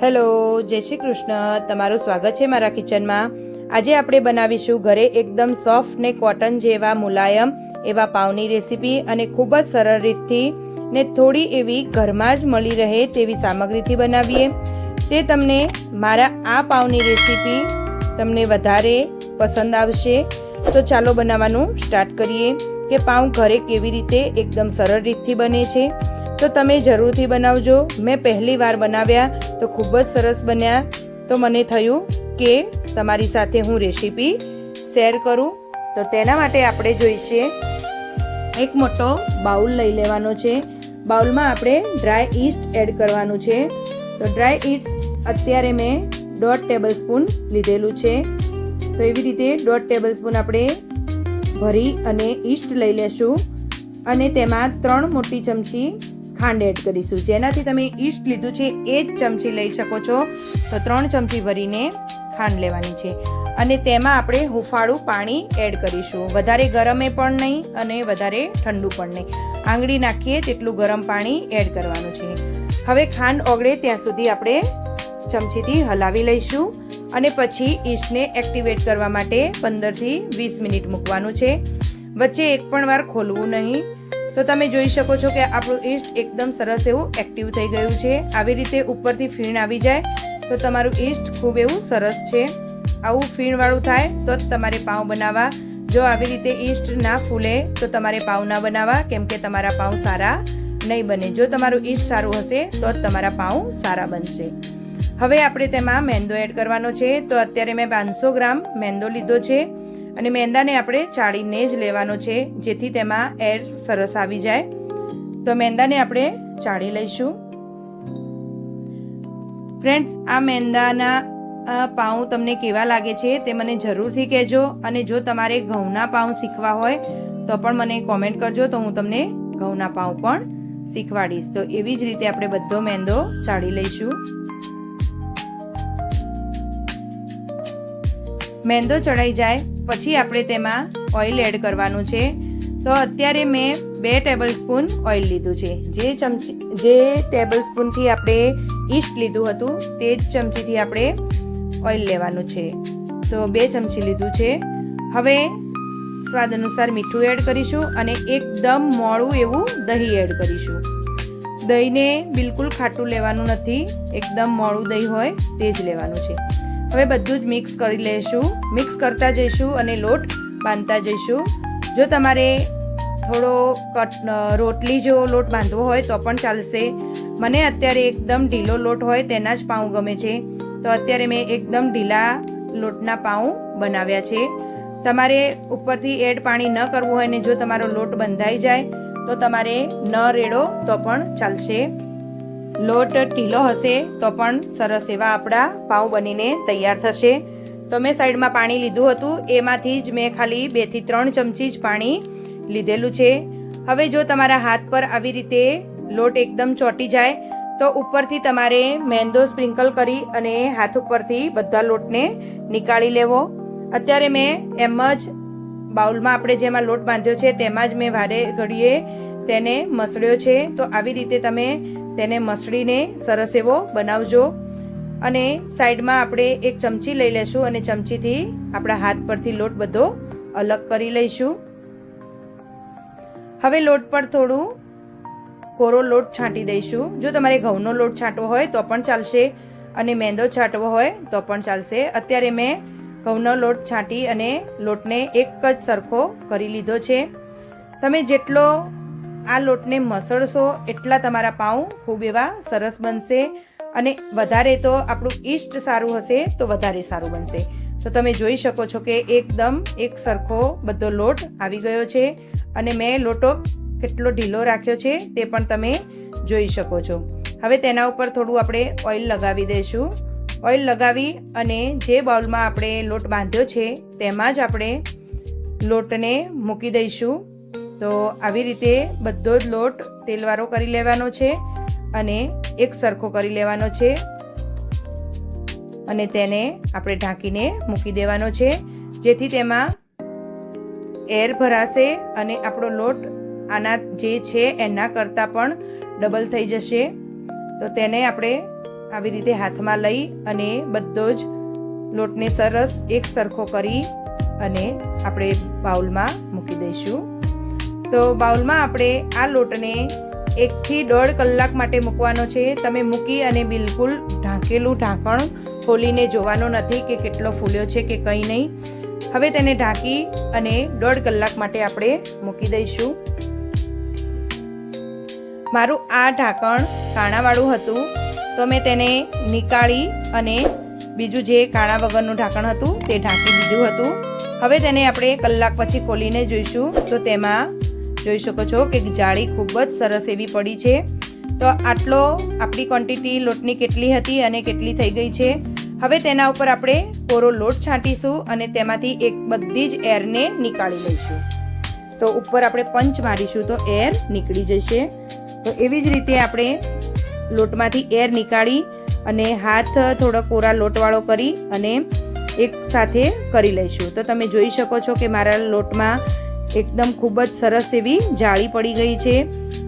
Hello, જય શ્રી કૃષ્ણ. તમારું સ્વાગત છે મારા કિચનમાં. આજે આપણે બનાવીશું ઘરે એકદમ સોફ્ટ ને કોટન જેવા મુલાયમ એવા પાઉંની રેસીપી, અને ખૂબ જ સરળ રીતથી ને થોડી એવી ઘરમાં જ મળી રહે તેવી સામગ્રીથી બનાવીએ. તે તમને મારા આ પાઉંની રેસીપી તમને વધારે પસંદ આવશે. તો ચાલો બનાવવાનું સ્ટાર્ટ કરીએ કે પાઉં ઘરે કેવી રીતે એકદમ સરળ રીતથી બને છે. તો તમે જરૂરથી બનાવજો. મેં પહેલી વાર બનાવ્યા તો ખૂબ જ સરસ બન્યા. તો મને થયું કે તમારી સાથે હું રેસીપી શેર કરું. તો તેના માટે આપણે જોઈશે એક મોટો બાઉલ લઈ લેવાનો છે. બાઉલમાં આપણે ડ્રાય ઈસ્ટ એડ કરવાનું છે. તો ડ્રાય ઈસ્ટ અત્યારે મેં 1.5 ટેબલ સ્પૂન લીધેલું છે. તો એવી રીતે 1.5 ટેબલ સ્પૂન આપણે ભરી અને ઈસ્ટ લઈ લેશું, અને તેમાં 3 મોટી ચમચી ખાંડ એડ કરીશું. જેનાથી તમે ઈસ્ટ લીધું છે એ જ ચમચી લઈ શકો છો. તો 3 ચમચી ભરીને ખાંડ લેવાની છે, અને તેમાં આપણે હુંફાળું પાણી એડ કરીશું. વધારે ગરમે પણ નહીં અને વધારે ઠંડુ પણ નહીં. આંગળી નાખીએ તેટલું ગરમ પાણી એડ કરવાનું છે. હવે ખાંડ ઓગળે ત્યાં સુધી આપણે ચમચીથી હલાવી લઈશું, અને પછી ઈસ્ટને એક્ટિવેટ કરવા માટે 15 થી 20 મિનિટ મૂકવાનું છે. વચ્ચે એક પણ વાર ખોલવું નહીં. તો તમે જોઈ શકો છો કે આપણું ઈસ્ટ એકદમ સરસ એવું એક્ટિવ થઈ ગયું છે. આવી રીતે ઉપરથી ફીણ આવી જાય તો તમારું ઈસ્ટ ખૂબ એવું સરસ છે. આવું ફીણવાળું થાય તો જ તમારે પાઉં બનાવવા. જો આવી રીતે ઈસ્ટ ના ફૂલે તો તમારે પાઉં ના બનાવવા, કેમ કે તમારા પાઉં સારા નહીં બને. જો તમારું ઈસ્ટ સારું હશે તો જ તમારા પાઉં સારા બનશે. હવે આપણે તેમાં મેંદો એડ કરવાનો છે. તો અત્યારે મેં 500 ગ્રામ મેંદો લીધો છે, અને મેંદાને આપણે ચાળીને જ લેવાનો છે, જેથી તેમાં એર સરસ આવી જાય. તો મેંદાને આપણે ચાળી લઈશું. ફ્રેન્ડ્સ, આ મેંદાના પાઉં તમને કેવા લાગે છે તે મને જરૂરથી કહેજો. અને જો તમારે ઘઉંના પાઉં શીખવા હોય તો પણ મને કોમેન્ટ કરજો, તો હું તમને ઘઉંના પાઉં પણ શીખવાડીશ. તો એવી જ રીતે આપણે બધો મેંદો ચાળી લઈશું. મેંદો ચડાઈ જાય પછી આપણે તેમાં ઓઇલ એડ કરવાનું છે. તો અત્યારે મેં 2 ટેબલ સ્પૂન ઓઇલ લીધું છે. જે ટેબલ સ્પૂનથી આપણે ઈસ્ટ લીધું હતું તે જ ચમચીથી આપણે ઓઇલ લેવાનું છે. તો 2 ચમચી લીધું છે. હવે સ્વાદ અનુસાર મીઠું એડ કરીશું, અને એકદમ મોળું એવું દહીં એડ કરીશું. દહીંને બિલકુલ ખાટું લેવાનું નથી, એકદમ મોળું દહીં હોય તે જ લેવાનું છે. હવે બધું જ મિક્સ કરી લઈશું. મિક્સ કરતા જઈશું અને લોટ બાંધતા જઈશું. જો તમારે થોડો રોટલી જેવો લોટ બાંધવો હોય તો પણ ચાલશે. મને અત્યારે એકદમ ઢીલો લોટ હોય તેના જ પાઉં ગમે છે. તો અત્યારે મેં એકદમ ઢીલા લોટના પાઉં બનાવ્યા છે. તમારે ઉપરથી એડ પાણી ન કરવું હોય ને જો તમારો લોટ બંધાઈ જાય તો તમારે ન રેડો તો પણ ચાલશે. લોટ ઢીલો હશે તો પણ સરસ એવા આપણા પાઉં બનીને તૈયાર થશે. તો મેં સાઈડમાં પાણી લીધું હતું, એમાંથી જ મેં ખાલી 2 થી 3 ચમચી જ પાણી લીધેલું છે. હવે જો તમારા હાથ પર આવી રીતે લોટ એકદમ ચોંટી જાય તો ઉપરથી તમારે મેંદો સ્પ્રિંકલ કરી અને હાથ ઉપરથી બધા લોટને નીકાળી લેવો. અત્યારે મેં એમ જ બાઉલમાં આપણે જેમાં લોટ બાંધ્યો છે તેમાં જ મેં વારે ઘડીએ તેને મસળ્યો છે. તો આવી રીતે તમે તેને મસળીને સરસ એવો બનાવજો. અને સાઈડમાં આપણે એક ચમચી લઈ લેશું, અને ચમચીથી આપણા હાથ પરથી લોટ બધો અલગ કરી લઈશું. હવે લોટ પર થોડું કોરો લોટ છાંટી દઈશું. જો તમારે ઘઉંનો લોટ છાંટવો હોય તો પણ ચાલશે, અને મેંદો છાંટવો હોય તો પણ ચાલશે. અત્યારે મેં ઘઉંનો લોટ છાંટી અને લોટને એક જ સરખો કરી લીધો છે. તમે જેટલો આ લોટને મસળશો એટલા તમારા પાઉં ખૂબ એવા સરસ બનશે. અને વધારે તો આપણું ઈસ્ટ સારું હશે તો વધારે સારું બનશે. તો તમે જોઈ શકો છો કે એકદમ એક સરખો બધો લોટ આવી ગયો છે, અને મેં લોટો કેટલો ઢીલો રાખ્યો છે તે પણ તમે જોઈ શકો છો. હવે તેના ઉપર થોડું આપણે ઓઇલ લગાવી દઈશું. ઓઇલ લગાવી અને જે બાઉલમાં આપણે લોટ બાંધ્યો છે તેમાં જ આપણે લોટને મૂકી દઈશું. તો આવી રીતે બધો જ લોટ તેલવાળો કરી લેવાનો છે અને એક સરખો કરી લેવાનો છે, અને તેને આપણે ઢાંકીને મૂકી દેવાનો છે, જેથી તેમાં એર ભરાશે અને આપણો લોટ આના જે છે એના કરતાં પણ ડબલ થઈ જશે. તો તેને આપણે આવી રીતે હાથમાં લઈ અને બધો જ લોટને સરસ એક સરખો કરી અને આપણે બાઉલમાં મૂકી દઈશું. તો બાઉલમાં આપણે આ લોટને 1 થી 1.5 કલાક માટે મૂકવાનો છે. તમે મૂકી અને બિલકુલ ઢાંકેલું ઢાંકણ ખોલીને જોવાનો નથી કે કેટલો ફૂલ્યો છે કે કંઈ નહીં. હવે તેને ઢાંકી અને 1.5 કલાક માટે આપણે મૂકી દઈશું. મારું આ ઢાંકણ કાણાવાળું હતું તો મેં તેને નીકાળી અને બીજું જે કાણા વગરનું ઢાંકણ હતું તે ઢાંકી દીધું હતું. હવે તેને આપણે કલાક પછી ખોલીને જોઈશું તો તેમાં જોઈ શકો છો કે જાળી ખૂબ જ સરસ એવી પડી છે. તો આટલો આપણી ક્વોન્ટિટી લોટની કેટલી હતી અને કેટલી થઈ ગઈ છે. હવે તેના ઉપર આપણે કોરો લોટ છાંટીશું અને તેમાંથી બધી જ એરને નીકાળી લઈશું. તો ઉપર આપણે પંચ મારીશું તો એર નીકળી જશે. તો એવી જ રીતે આપણે લોટમાંથી એર નીકાળી અને હાથ થોડો કોરા લોટવાળો કરી અને એક સાથે કરી લઈશું. તો તમે જોઈ શકો છો કે મારા લોટમાં એકદમ ખૂબ જ સરસ એવી જાળી પડી ગઈ છે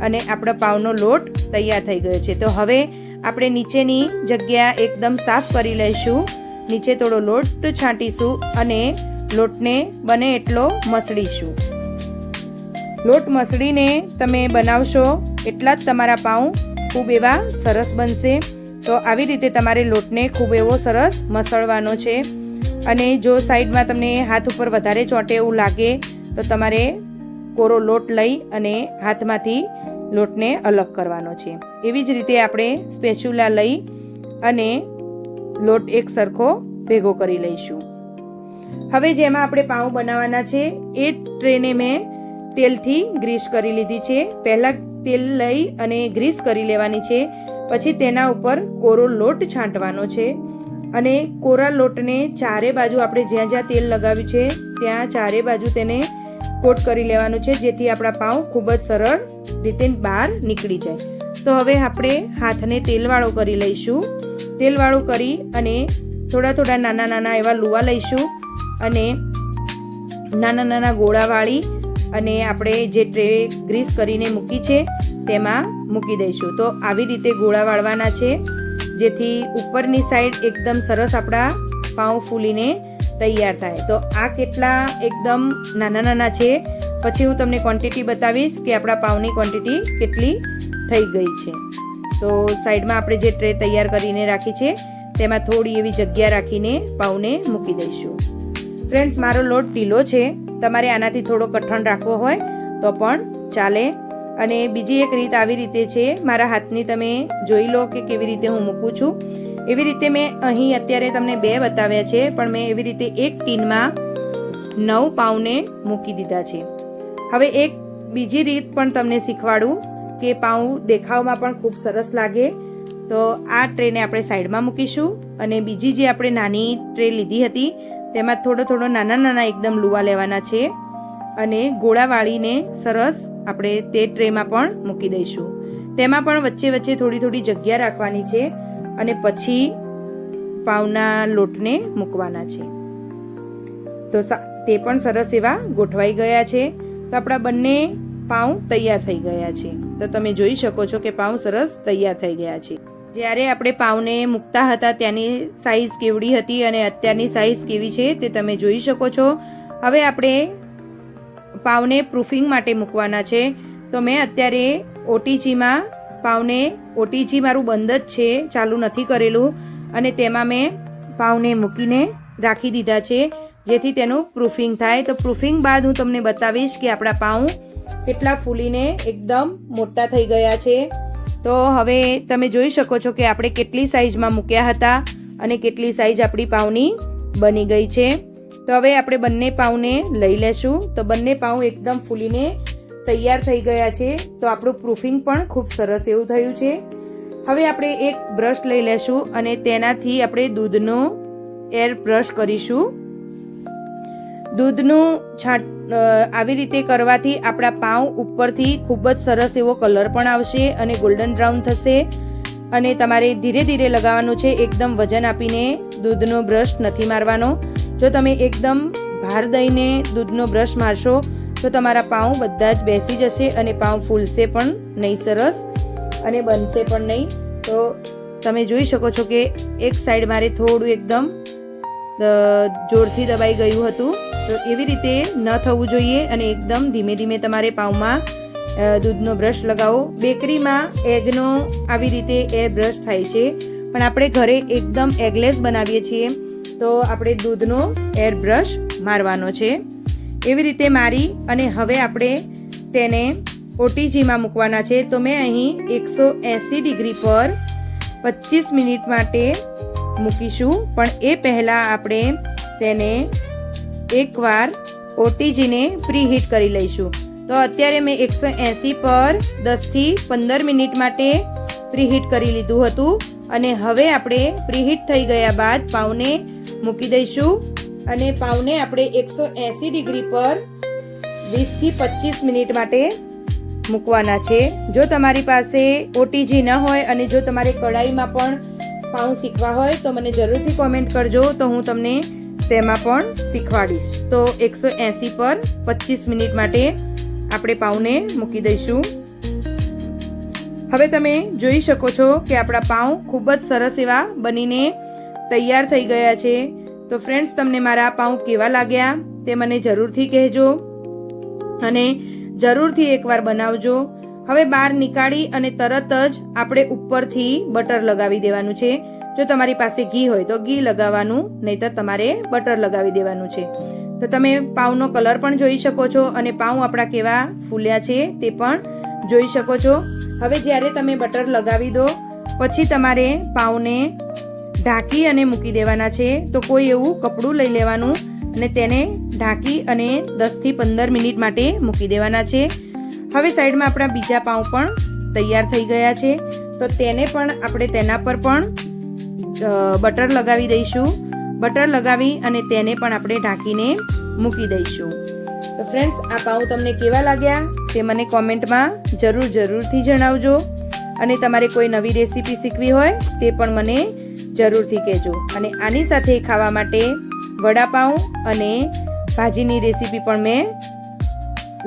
અને આપણો પાવનો લોટ તૈયાર થઈ ગયો છે. તો હવે આપણે નીચેની જગ્યા એકદમ સાફ કરી લઈશું. નીચે થોડો લોટ છાંટીશું અને લોટને બને એટલો મસળીશું. લોટ મસળીને તમે બનાવશો એટલા જ તમારા પાઉં ખૂબ એવા સરસ બનશે. તો આવી રીતે તમારે લોટને ખૂબ એવો સરસ મસળવાનો છે. અને જો સાઈડમાં તમને હાથ ઉપર વધારે ચોંટે એવું લાગે તો તમારે કોરો લોટ લઈ અને હાથમાંથી લોટને અલગ કરવાનો છે. એવી જ રીતે આપણે સ્પેચ્યુલા લઈ અને લોટ એક સરખો ભેગો કરી લઈશું. હવે જેમાં આપણે પાઉં બનાવવાના છે એ ટ્રેને મેં તેલથી ગ્રીસ કરી લીધી છે. પહેલાં તેલ લઈ અને ગ્રીસ કરી લેવાની છે. પછી તેના ઉપર કોરો લોટ છાંટવાનો છે અને કોરા લોટને ચારે બાજુ આપણે જ્યાં જ્યાં તેલ લગાવ્યું છે ત્યાં ચારે બાજુ તેને કોટ કરી લેવાનું છે, જેથી આપણા પાઉં ખૂબ જ સરળ રીતે બહાર નીકળી જાય. તો હવે આપણે હાથને તેલવાળો કરી લઈશું. તેલવાળું કરી અને થોડા થોડા નાના નાના એવા લુવા લઈશું અને નાના નાના ગોળા વાળી અને આપણે જે ટ્રે ગ્રીસ કરીને મૂકી છે તેમાં મૂકી દઈશું. તો આવી રીતે ગોળા વાળવાના છે જેથી ઉપરની સાઈડ એકદમ સરસ આપણા પાઉં ફૂલીને તૈયાર થાય. તો આ કેટલા એકદમ નાના નાના છે. પછી હું તમને ક્વોન્ટિટી બતાવીશ કે આપણા પાઉંની ક્વોન્ટિટી કેટલી થઈ ગઈ છે. તો સાઈડમાં આપણે જે ટ્રે તૈયાર કરીને રાખી છે તેમાં થોડી એવી જગ્યા રાખીને પાઉંને મૂકી દઈશું. ફ્રેન્ડ્સ, મારો લોટ ઢીલો છે. તમારે આનાથી થોડો કઠણ રાખવો હોય તો પણ ચાલે. અને બીજી એક રીત આવી રીતે છે. મારા હાથની તમે જોઈ લો કે કેવી રીતે હું મૂકું છું. એવી રીતે મેં અહીં અત્યારે તમને 2 બતાવ્યા છે, પણ મેં એવી રીતે એક ટીનમાં 9 પાઉંને મૂકી દીધા છે. હવે એક બીજી રીત પણ તમને શીખવાડું કે પાઉં દેખાવમાં પણ ખૂબ સરસ લાગે. તો આ ટ્રેને આપણે સાઈડમાં મૂકીશું અને બીજી જે આપણે નાની ટ્રે લીધી હતી તેમાં થોડો થોડો નાના નાના એકદમ લુવા લેવાના છે અને ગોળા વાળીને સરસ આપણે તે ટ્રેમાં પણ મૂકી દઈશું. તેમાં પણ વચ્ચે વચ્ચે થોડી થોડી જગ્યા રાખવાની છે અને પછી પાઉંના લોટને મૂકવાના છે. તો તે પણ સરસ એવા ગોઠવાઈ ગયા છે. તો આપણા બંને પાઉં તૈયાર થઈ ગયા છે. તો તમે જોઈ શકો છો કે પાઉં સરસ તૈયાર થઈ ગયા છે. જ્યારે આપણે પાઉંને મૂકતા હતા ત્યાંની સાઈઝ કેવડી હતી અને અત્યારની સાઈઝ કેવી છે તે તમે જોઈ શકો છો. હવે આપણે પાઉંને પ્રૂફિંગ માટે મૂકવાના છે. તો મેં અત્યારે ઓટીજીમાં પાઉંને ઓટીજી મારું બંધ જ છે, ચાલુ નથી કરેલું, અને તેમાં મેં પાઉંને મૂકીને રાખી દીધા છે જેથી તેનું પ્રૂફિંગ થાય. તો પ્રૂફિંગ બાદ હું તમને બતાવીશ કે આપણા પાઉં કેટલા ફૂલીને એકદમ મોટા થઈ ગયા છે. તો હવે તમે જોઈ શકો છો કે આપણે કેટલી સાઈઝમાં મૂક્યા હતા અને કેટલી સાઈઝ આપણી પાઉંની બની ગઈ છે. તો હવે આપણે બંને પાઉંને લઈ લેશું. તો બંને પાઉં એકદમ ફૂલીને તૈયાર થઈ ગયા છે. તો આપણું પ્રૂફિંગ પણ ખૂબ સરસ એવું થયું છે. હવે આપણે એક બ્રશ લઈ લેશું અને તેનાથી આપણે દૂધનો એર બ્રશ કરીશું. દૂધનું આવી રીતે કરવાથી આપણા પાઉં ઉપરથી ખૂબ જ સરસ એવો કલર પણ આવશે અને ગોલ્ડન બ્રાઉન થશે. અને તમારે ધીરે ધીરે લગાવવાનું છે, એકદમ વજન આપીને દૂધનો બ્રશ નથી મારવાનો. જો તમે એકદમ ભાર દઈને દૂધનો બ્રશ મારશો તો તમારા પાઉં બધા જ બેસી જશે અને પાઉં ફૂલશે પણ નહીં સરસ અને બનશે પણ નહીં. તો તમે જોઈ શકો છો કે એક સાઈડ મારે થોડું એકદમ જોરથી દબાઈ ગયું હતું. તો એવી રીતે ન થવું જોઈએ અને એકદમ ધીમે ધીમે તમારે પાઉંમાં દૂધનો બ્રશ લગાવો. બેકરીમાં એગનો આવી રીતે એર બ્રશ થાય છે, પણ આપણે ઘરે એકદમ એગલેસ બનાવીએ છીએ તો આપણે દૂધનો એર બ્રશ મારવાનો છે. એવી રીતે મારી અને હવે આપણે તેને ઓટીજીમાં મૂકવાના છે. તો મેં અહીં 180 ડિગ્રી પર 25 મિનિટ માટે મૂકીશું, પણ એ પહેલાં આપણે તેને એકવાર ઓટીજીને પ્રીહીટ કરી લઈશું. તો અત્યારે મેં 180 પર 10થી 15 મિનિટ માટે પ્રીહીટ કરી લીધું હતું અને હવે આપણે પ્રીહીટ થઈ ગયા બાદ પાઉને મૂકી દઈશું અને પાઉને આપણે 180 ડિગ્રી પર 20થી 25 મિનિટ માટે મૂકવાના છે. જો તમારી પાસે ઓટીજી ન હોય અને જો તમારે કડાઈમાં પણ પાઉં શીખવા હોય તો મને જરૂરથી કોમેન્ટ કરજો, તો હું તમને તેમાં પણ શીખવાડીશ. તો 180 પર 25 મિનિટ માટે આપણે પાઉંને મૂકી દઈશું. હવે તમે જોઈ શકો છો કે આપણા પાઉં ખૂબ જ સરસ એવા બનીને તૈયાર થઈ ગયા છે. તો ફ્રેન્ડ્સ, તમને મારા પાઉં કેવા લાગ્યા તે મને જરૂરથી કહેજો અને જરૂરથી એકવાર બનાવજો. હવે બહાર નીકાળી અને તરત જ આપણે ઉપરથી બટર લગાવી દેવાનું છે. જો તમારી પાસે ઘી હોય તો ઘી લગાવવાનું, નહીતર તમારે બટર લગાવી દેવાનું છે. તો તમે પાઉંનો કલર પણ જોઈ શકો છો અને પાઉં આપણા કેવા ફૂલ્યા છે તે પણ જોઈ શકો છો. હવે જ્યારે તમે બટર લગાવી દો પછી તમારે પાઉંને ઢાંકી અને મૂકી દેવાના છે. તો કોઈ એવું કપડું લઈ લેવાનું અને તેને ઢાંકી અને 10થી 15 મિનિટ માટે મૂકી દેવાના છે. હવે સાઈડમાં આપણા બીજા પાઉં પણ તૈયાર થઈ ગયા છે. તો તેને પણ આપણે તેના પર પણ બટર લગાવી દઈશું. બટર લગાવી અને તેને પણ આપણે ઢાંકીને મૂકી દઈશું. તો ફ્રેન્ડ્સ, આ પાઉં તમને કેવા લાગ્યા તે મને કોમેન્ટમાં જરૂરથી જણાવજો અને તમારે કોઈ નવી રેસીપી શીખવી હોય તે પણ મને જરૂરથી કહેજો. અને આની સાથે ખાવા માટે વડાપાઉં અને ભાજીની રેસીપી પણ મેં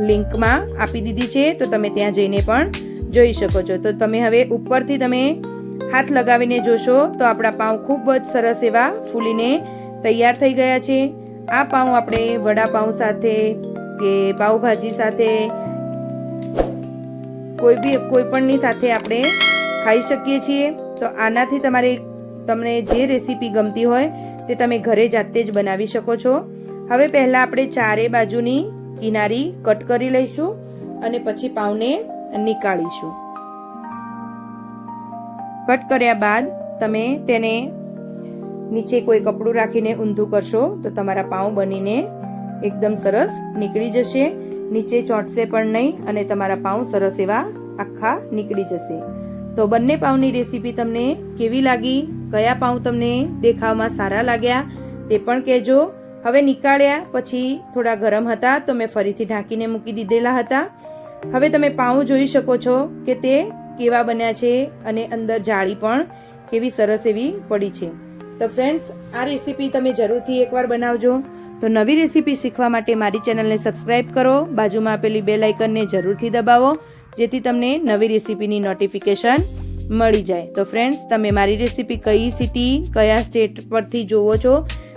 લિંકમાં આપી દીધી છે, તો તમે ત્યાં જઈને પણ જોઈ શકો છો. તો તમે હવે ઉપરથી તમે હાથ લગાવીને જોશો તો આપણા પાઉં ખૂબ જ સરસ એવા ફૂલીને તૈયાર થઈ ગયા છે. આ પાઉં આપણે વડાપાઉં સાથે કે પાઉંભાજી સાથે કોઈ પણની સાથે આપણે ખાઈ શકીએ છીએ. તો આનાથી તમને જે રેસીપી ગમતી હોય તે તમે ઘરે જાતે જ બનાવી શકો છો. હવે પહેલાં આપણે ચારે બાજુની કિનારી કટ કરી લઈશું અને પછી પાઉંને નીકાળીશું. કટ કર્યા બાદ તમે તેને નીચે કોઈ કપડું રાખીને ઊંધું કરશો તો તમારા પાઉં બનીને એકદમ સરસ નીકળી જશે. નીચે ચોંટશે પણ નહીં અને તમારા પાઉં સરસ એવા આખા નીકળી જશે. તો બંને પાઉંની રેસીપી તમને કેવી લાગી, કયા પાઉં તમને દેખાવમાં સારા લાગ્યા તે પણ કહેજો. હવે નીકાળ્યા પછી થોડા ગરમ હતા તો મેં ફરીથી ઢાંકીને મૂકી દીધેલા હતા. હવે તમે પાઉં જોઈ શકો છો કે તે કેવા બન્યા છે અને અંદર જાળી પણ કેવી સરસ એવી પડી છે. તો ફ્રેન્ડ્સ, આ રેસીપી તમે જરૂરથી એકવાર બનાવજો. તો નવી રેસીપી શીખવા માટે મારી ચેનલને સબસ્ક્રાઇબ કરો, બાજુમાં આપેલી બેલ આઇકનને જરૂરથી દબાવો જેથી તમને નવી રેસીપીની નોટિફિકેશન મળી જાય. તો ફ્રેન્ડ્સ, તમે મારી રેસીપી કઈ સિટી કયા સ્ટેટ પરથી જોવો છો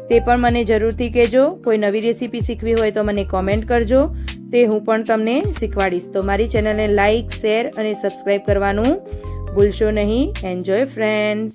તે પણ મને જરૂરથી કહેજો. કોઈ નવી રેસીપી શીખવી હોય તો મને કોમેન્ટ કરજો, તે હું પણ તમને શીખવાડીશ. તો મારી ચેનલને લાઇક, શેર અને સબસ્ક્રાઇબ કરવાનું ભૂલશો નહીં. Enjoy friends.